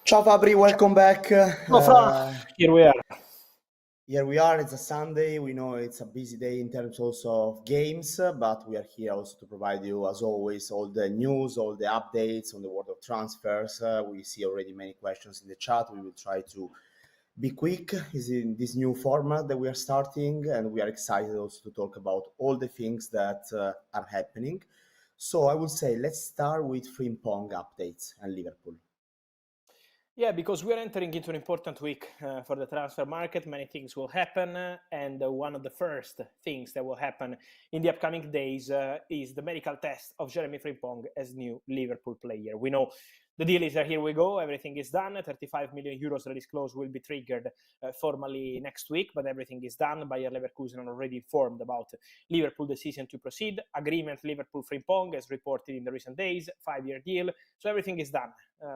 Ciao Fabri, welcome back. No, Fra, here we are. Here we are. It's a Sunday. We know it's a busy day in terms also of games, but we are here also to provide you, as always, all the news, all the updates on the world of transfers. We see already many questions in the chat. We will try to be quick. Is in this new format that we are starting, and we are excited also to talk about all the things that are happening. So I would say let's start with Frimpong updates and Liverpool. Yeah, because we are entering into an important week for the transfer market. Many things will happen, and one of the first things that will happen in the upcoming days is the medical test of Jeremy Frimpong as new Liverpool player. We know the deal is here we go, everything is done. 35 million euros release clause will be triggered formally next week, but everything is done. Bayer Leverkusen are already informed about Liverpool decision to proceed. Agreement Liverpool Frimpong as reported in the recent days, 5-year deal. So everything is done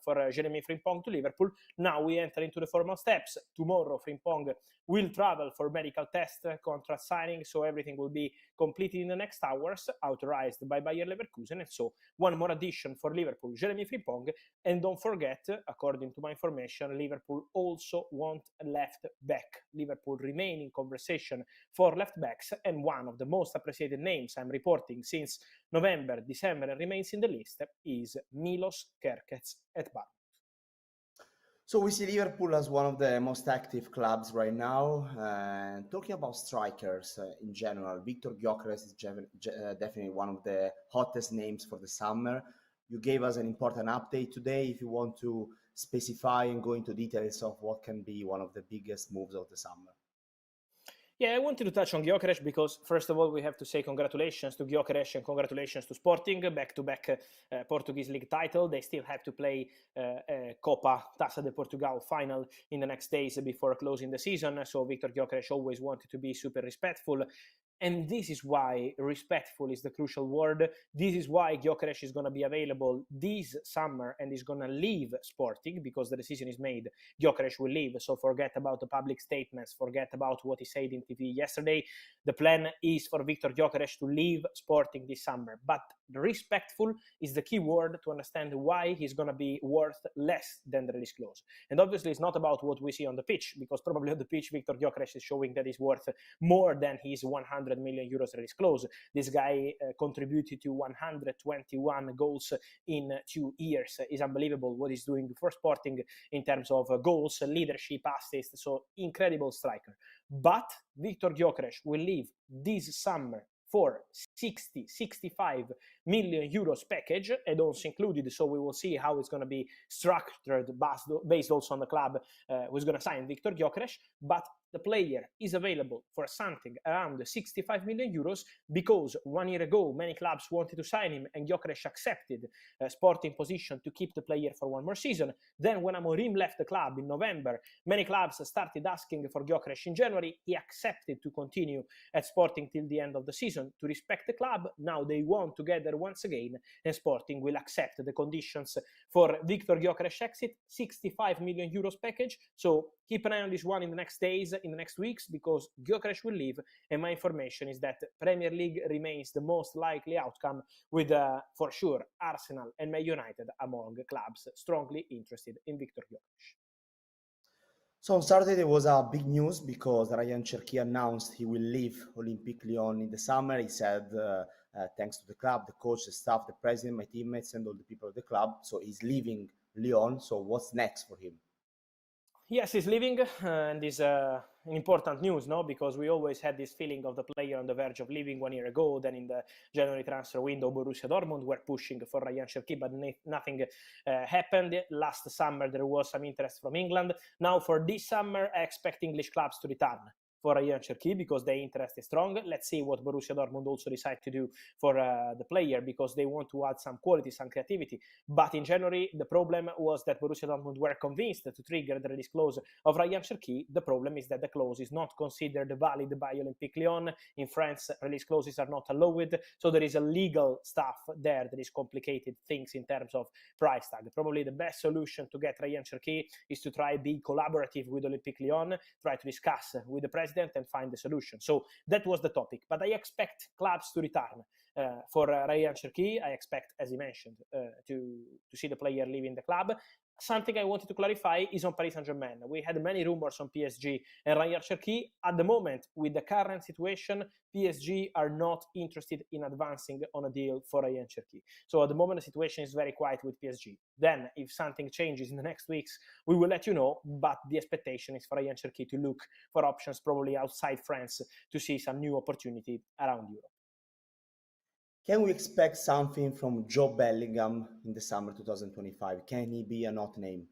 for Jeremy Frimpong to Liverpool. Now we enter into the formal steps. Tomorrow Frimpong will travel for medical test, contract signing, so everything will be completed in the next hours, authorized by Bayer Leverkusen. And so one more addition for Liverpool, Jeremy Frimpong. And don't forget, according to my information, Liverpool also want a left back. Liverpool remain in conversation for left backs, and one of the most appreciated names I'm reporting since November, December, and remains in the list is Milos Kerkez at Bar. So we see Liverpool as one of the most active clubs right now. Talking about strikers in general, Victor Gyökeres is definitely one of the hottest names for the summer. You gave us an important update today. If you want to specify and go into details of what can be one of the biggest moves of the summer. Yeah, I wanted to touch on Gyökeres because, first of all, we have to say congratulations to Gyökeres and congratulations to Sporting, back-to-back Portuguese league title. They still have to play Copa Taça de Portugal final in the next days before closing the season. So Victor Gyökeres always wanted to be super respectful. And this is why respectful is the crucial word. This is why Gyökeres is going to be available this summer and is going to leave Sporting because the decision is made. Gyökeres will leave. So forget about the public statements. Forget about what he said in TV yesterday. The plan is for Victor Gyökeres to leave Sporting this summer. But respectful is the key word to understand why he's going to be worth less than the release clause. And obviously it's not about what we see on the pitch, because probably on the pitch Victor Gyökeres is showing that he's worth more than his 100 million euros release clause. This guy contributed to 121 goals in 2 years. It's unbelievable what he's doing for Sporting in terms of goals, leadership, assists. So incredible striker. But Victor Gyökeres will leave this summer for 65 million euros package, add-ons included, so we will see how it's going to be structured based also on the club who's going to sign Victor Gyökeres. But the player is available for something around 65 million euros because 1 year ago many clubs wanted to sign him and Gyökeres accepted Sporting position to keep the player for one more season. Then when Amorim left the club in November, many clubs started asking for Gyökeres in January. He accepted to continue at Sporting till the end of the season to respect the club. Now they want together once again, and Sporting will accept the conditions for Victor Gyökeres exit, 65 million euros package. So keep an eye on this one in the next days, in the next weeks, because Gyökeres will leave, and my information is that Premier League remains the most likely outcome, with for sure Arsenal and Man United among clubs strongly interested in Victor Gyökeres. So on Saturday there was a big news because Ryan Cherki announced he will leave Olympique Lyon in the summer. He said thanks to the club, the coach, the staff, the president, my teammates, and all the people of the club. So he's leaving Lyon. So what's next for him? Yes, he's leaving, and is an important news, no? Because we always had this feeling of the player on the verge of leaving 1 year ago. Then in the January transfer window, Borussia Dortmund were pushing for Ryan Cherki, but nothing happened. Last summer, there was some interest from England. Now for this summer, I expect English clubs to return for Ryan Cherki because the interest is strong. Let's see what Borussia Dortmund also decide to do for the player, because they want to add some quality, some creativity. But in January, the problem was that Borussia Dortmund were convinced to trigger the release clause of Ryan Cherki. The problem is that the clause is not considered valid by Olympique Lyon. In France, release clauses are not allowed. So there is a legal stuff there that is complicated things in terms of price tag. Probably the best solution to get Ryan Cherki is to try be collaborative with Olympique Lyon, try to discuss with the president and find the solution. So that was the topic. But I expect clubs to return for Ryan Cherki. I expect, as he mentioned, to see the player leaving the club. something I wanted to clarify is on Paris Saint-Germain. We had many rumors on PSG and Cherki. At the moment, with the current situation, PSG are not interested in advancing on a deal for Ryan Cherki. So at the moment, the situation is very quiet with PSG. Then, if something changes in the next weeks, we will let you know. But the expectation is for Ryan Cherki to look for options probably outside France to see some new opportunity around Europe. Can we expect something from Jobe Bellingham in the summer 2025? Can he be a not name?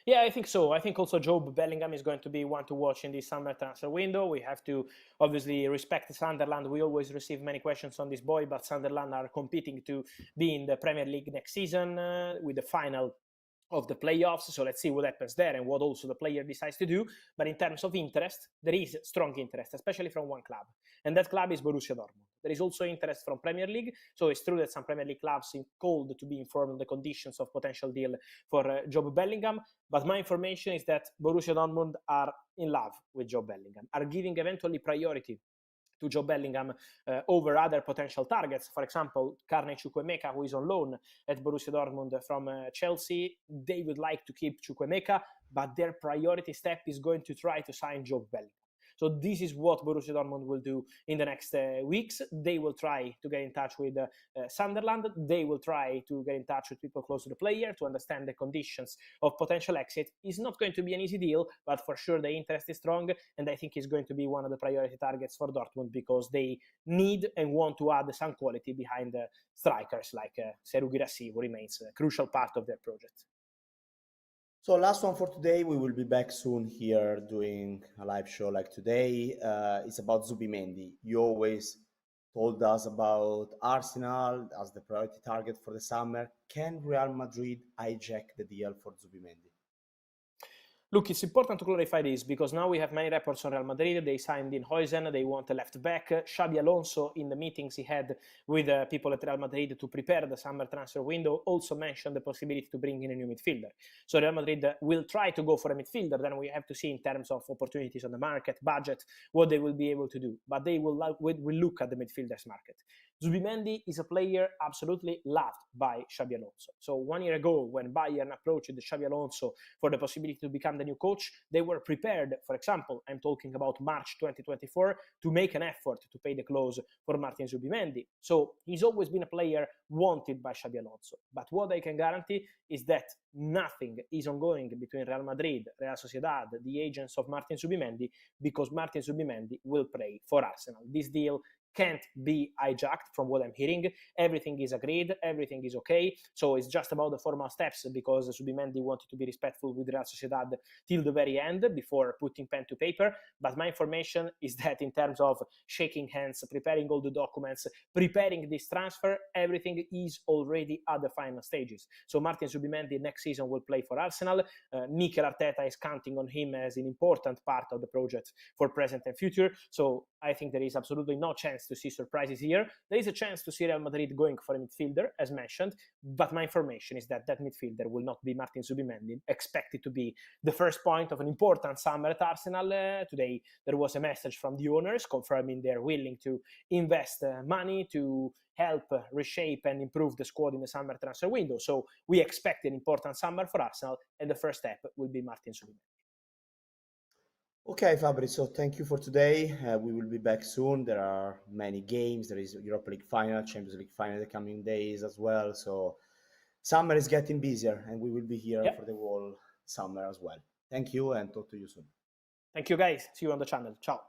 Yeah, I think so. I think also Jobe Bellingham is going to be one to watch in this summer transfer window. We have to obviously respect Sunderland. We always receive many questions on this boy, but Sunderland are competing to be in the Premier League next season with the final of the playoffs. So let's see what happens there and what also the player decides to do. But in terms of interest, there is strong interest, especially from one club. And that club is Borussia Dortmund. There is also interest from Premier League. So it's true that some Premier League clubs are called to be informed on the conditions of potential deal for Jobe Bellingham. But my information is that Borussia Dortmund are in love with Jobe Bellingham, are giving eventually priority to Jobe Bellingham over other potential targets. For example, Carne Chukwuemeka, who is on loan at Borussia Dortmund from Chelsea, they would like to keep Chukwuemeka, but their priority step is going to try to sign Jobe Bellingham. So this is what Borussia Dortmund will do in the next weeks. They will try to get in touch with Sunderland. They will try to get in touch with people close to the player to understand the conditions of potential exit. It's not going to be an easy deal, but for sure the interest is strong, and I think it's going to be one of the priority targets for Dortmund because they need and want to add some quality behind the strikers like Serhou Guirassy, who remains a crucial part of their project. So last one for today. We will be back soon here doing a live show like today. It's about Zubimendi. You always told us about Arsenal as the priority target for the summer. Can Real Madrid hijack the deal for Zubimendi? Look, it's important to clarify this because now we have many reports on Real Madrid. They signed in Huijsen, they want a left back. Xabi Alonso, in the meetings he had with people at Real Madrid to prepare the summer transfer window, also mentioned the possibility to bring in a new midfielder. So Real Madrid will try to go for a midfielder. Then we have to see in terms of opportunities on the market, budget, what they will be able to do. But they will look at the midfielders market. Zubimendi is a player absolutely loved by Xabi Alonso. So 1 year ago, when Bayern approached Xabi Alonso for the possibility to become the new coach, they were prepared, for example, I'm talking about March 2024, to make an effort to pay the clause for Martin Zubimendi. So he's always been a player wanted by Xabi Alonso. But what I can guarantee is that nothing is ongoing between Real Madrid, Real Sociedad, the agents of Martin Zubimendi, because Martin Zubimendi will play for Arsenal. This deal can't be hijacked from what I'm hearing. Everything is agreed, everything is okay. So it's just about the formal steps because Zubimendi wanted to be respectful with Real Sociedad till the very end before putting pen to paper. But my information is that in terms of shaking hands, preparing all the documents, preparing this transfer, everything is already at the final stages. So Martin Zubimendi next season will play for Arsenal. Mikel Arteta is counting on him as an important part of the project for present and future. So I think there is absolutely no chance to see surprises here. There is a chance to see Real Madrid going for a midfielder, as mentioned, but my information is that that midfielder will not be Martin Zubimendi, expected to be the first point of an important summer at Arsenal. Today, there was a message from the owners confirming they're willing to invest money to help reshape and improve the squad in the summer transfer window. So we expect an important summer for Arsenal, and the first step will be Martin Zubimendi. Okay, Fabrizio, thank you for today. We will be back soon. There are many games. There is Europa League final, Champions League final in the coming days as well. So summer is getting busier and we will be here for the whole summer as well. Thank you and talk to you soon. Thank you guys. See you on the channel. Ciao.